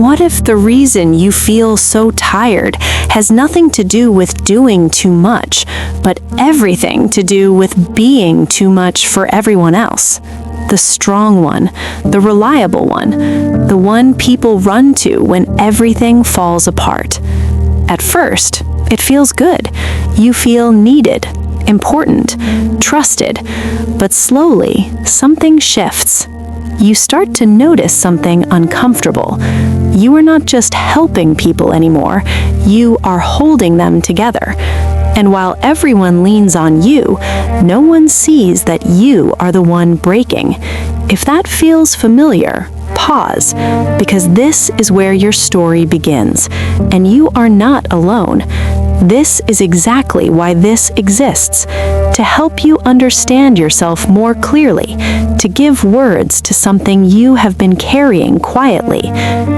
What if the reason you feel so tired has nothing to do with doing too much, but everything to do with being too much for everyone else? The strong one, the reliable one, the one people run to when everything falls apart. At first, it feels good. You feel needed, important, trusted, but slowly something shifts. You start to notice something uncomfortable. You are not just helping people anymore, you are holding them together. And while everyone leans on you, no one sees that you are the one breaking. If that feels familiar, pause, because this is where your story begins, and you are not alone. This is exactly why this exists, to help you understand yourself more clearly, to give words to something you have been carrying quietly,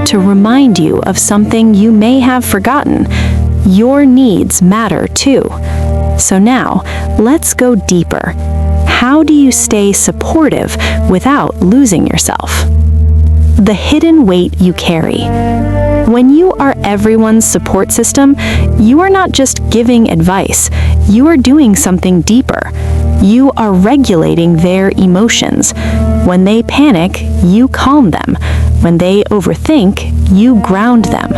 to remind you of something you may have forgotten. Your needs matter too. So now, let's go deeper. How do you stay supportive without losing yourself? The hidden weight you carry. When you are everyone's support system, you are not just giving advice, you are doing something deeper. You are regulating their emotions. When they panic, you calm them. When they overthink, you ground them.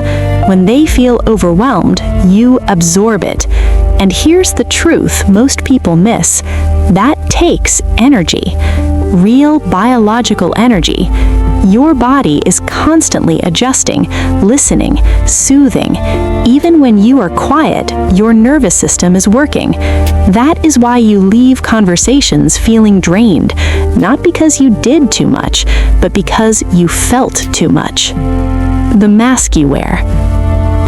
When they feel overwhelmed, you absorb it. And here's the truth most people miss. That takes energy. Real biological energy. Your body is constantly adjusting, listening, soothing. Even when you are quiet, your nervous system is working. That is why you leave conversations feeling drained, not because you did too much, but because you felt too much. The mask you wear.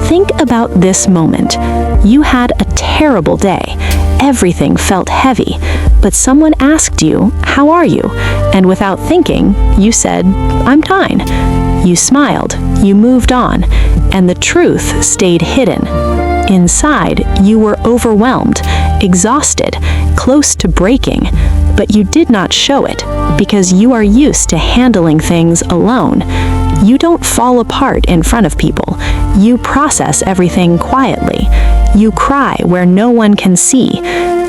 Think about this moment. You had a terrible day. Everything felt heavy, but someone asked you, "How are you?" And without thinking, you said, "I'm fine." You smiled, you moved on, and the truth stayed hidden. Inside, you were overwhelmed, exhausted, close to breaking, but you did not show it because you are used to handling things alone. You don't fall apart in front of people. You process everything quietly. You cry where no one can see.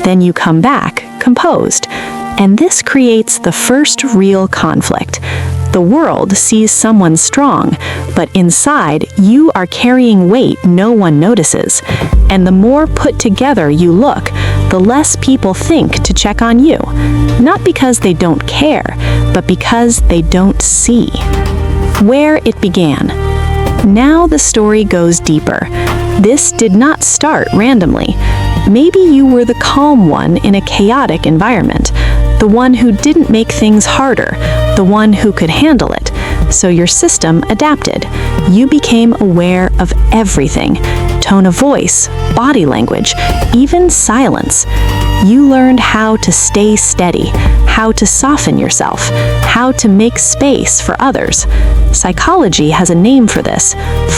Then you come back, composed. And this creates the first real conflict. The world sees someone strong, but inside, you are carrying weight no one notices. And the more put together you look, the less people think to check on you. Not because they don't care, but because they don't see. Where it began. Now the story goes deeper. This did not start randomly. Maybe you were the calm one in a chaotic environment, the one who didn't make things harder, the one who could handle it. So your system adapted. You became aware of everything: tone of voice, body language, even silence. You learned how to stay steady, how to soften yourself, how to make space for others. Psychology has a name for this: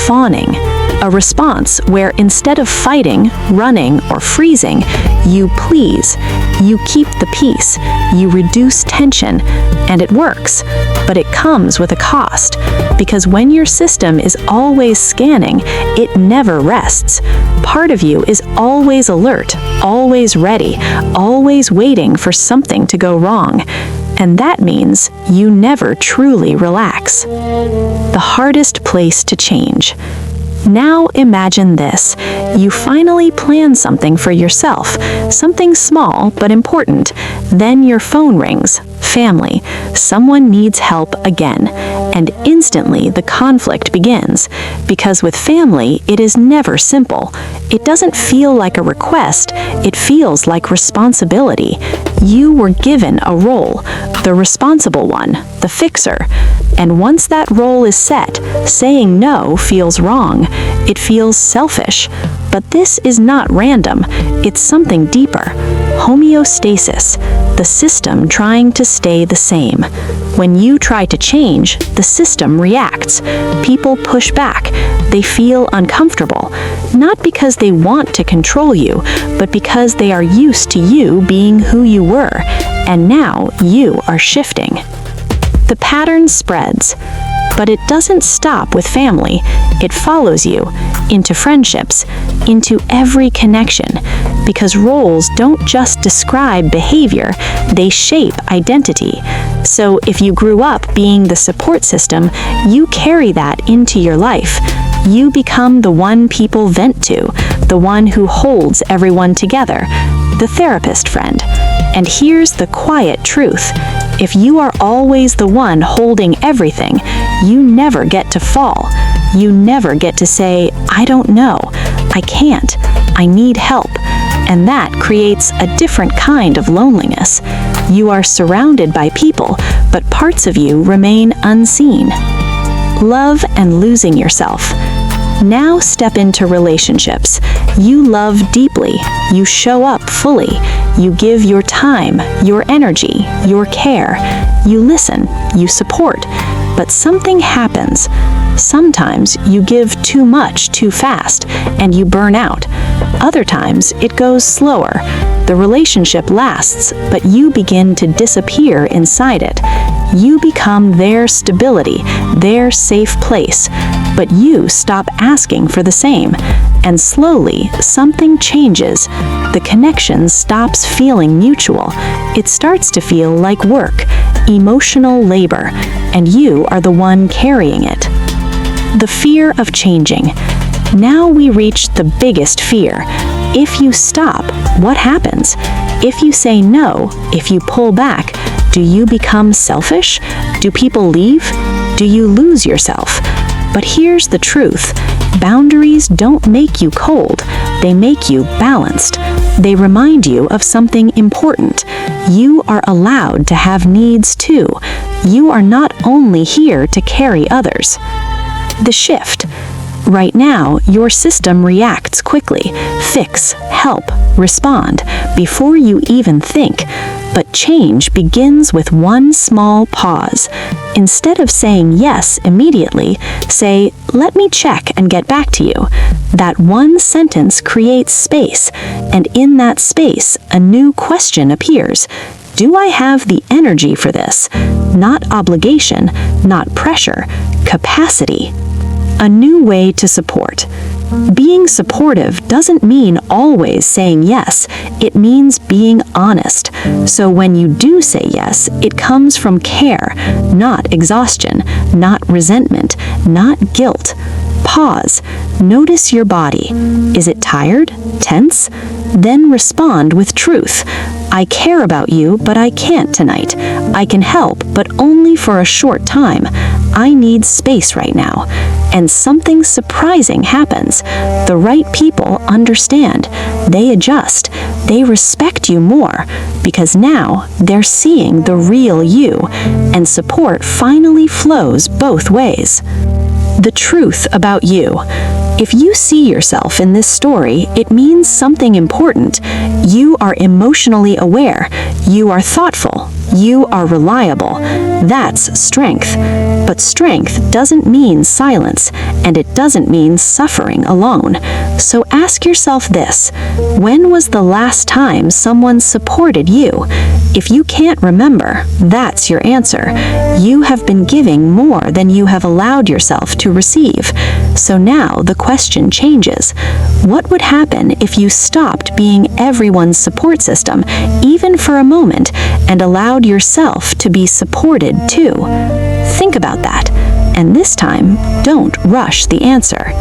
fawning. A response where instead of fighting, running, or freezing, you please, you keep the peace, you reduce tension, and it works. But it comes with a cost, because when your system is always scanning, it never rests. Part of you is always alert, always ready, always waiting for something to go wrong. And that means you never truly relax. The hardest place to change. Now imagine this. You finally plan something for yourself, something small but important. Then your phone rings. Family. Someone needs help again. And instantly the conflict begins. Because with family, it is never simple. It doesn't feel like a request. It feels like responsibility. You were given a role, the responsible one, the fixer. And once that role is set, saying no feels wrong. It feels selfish. But this is not random. It's something deeper. Homeostasis, the system trying to stay the same. When you try to change, the system reacts. People push back. They feel uncomfortable. Not because they want to control you, but because they are used to you being who you were. And now you are shifting. The pattern spreads. But it doesn't stop with family. It follows you into friendships, into every connection, because roles don't just describe behavior, they shape identity. So if you grew up being the support system, you carry that into your life. You become the one people vent to, the one who holds everyone together, the therapist friend. And here's the quiet truth. If you are always the one holding everything, you never get to fall. You never get to say, I don't know, I can't, I need help. And that creates a different kind of loneliness. You are surrounded by people, but parts of you remain unseen. Love and losing yourself. Now step into relationships. You love deeply. You show up fully. You give your time, your energy, your care. You listen. You support. But something happens. Sometimes you give too much too fast, and you burn out. Other times it goes slower. The relationship lasts, but you begin to disappear inside it. You become their stability, their safe place, but you stop asking for the same. And slowly, something changes. The connection stops feeling mutual. It starts to feel like work, emotional labor, and you are the one carrying it. The fear of changing. Now we reach the biggest fear. If you stop, what happens? If you say no, if you pull back, do you become selfish? Do people leave? Do you lose yourself? But here's the truth. Boundaries don't make you cold. They make you balanced. They remind you of something important. You are allowed to have needs too. You are not only here to carry others. The shift. Right now, your system reacts quickly. Fix, help, respond, before you even think. But change begins with one small pause. Instead of saying yes immediately, say, let me check and get back to you. That one sentence creates space, and in that space, a new question appears. Do I have the energy for this? Not obligation, not pressure, capacity. A new way to support. Being supportive doesn't mean always saying yes. It means being honest. So when you do say yes, it comes from care, not exhaustion, not resentment, not guilt. Pause. Notice your body. Is it tired? Tense? Then respond with truth. I care about you, but I can't tonight. I can help, but only for a short time. I need space right now. And something surprising happens. The right people understand. They adjust. They respect you more, because now they're seeing the real you, and support finally flows both ways. The truth about you. If you see yourself in this story, it means something important. You are emotionally aware. You are thoughtful. You are reliable. That's strength. But strength doesn't mean silence, and it doesn't mean suffering alone. So ask yourself this: when was the last time someone supported you? If you can't remember, that's your answer. You have been giving more than you have allowed yourself to receive. So now the question changes. What would happen if you stopped being everyone's support system, even for a moment, and allowed yourself to be supported too? Think about that. And this time, don't rush the answer.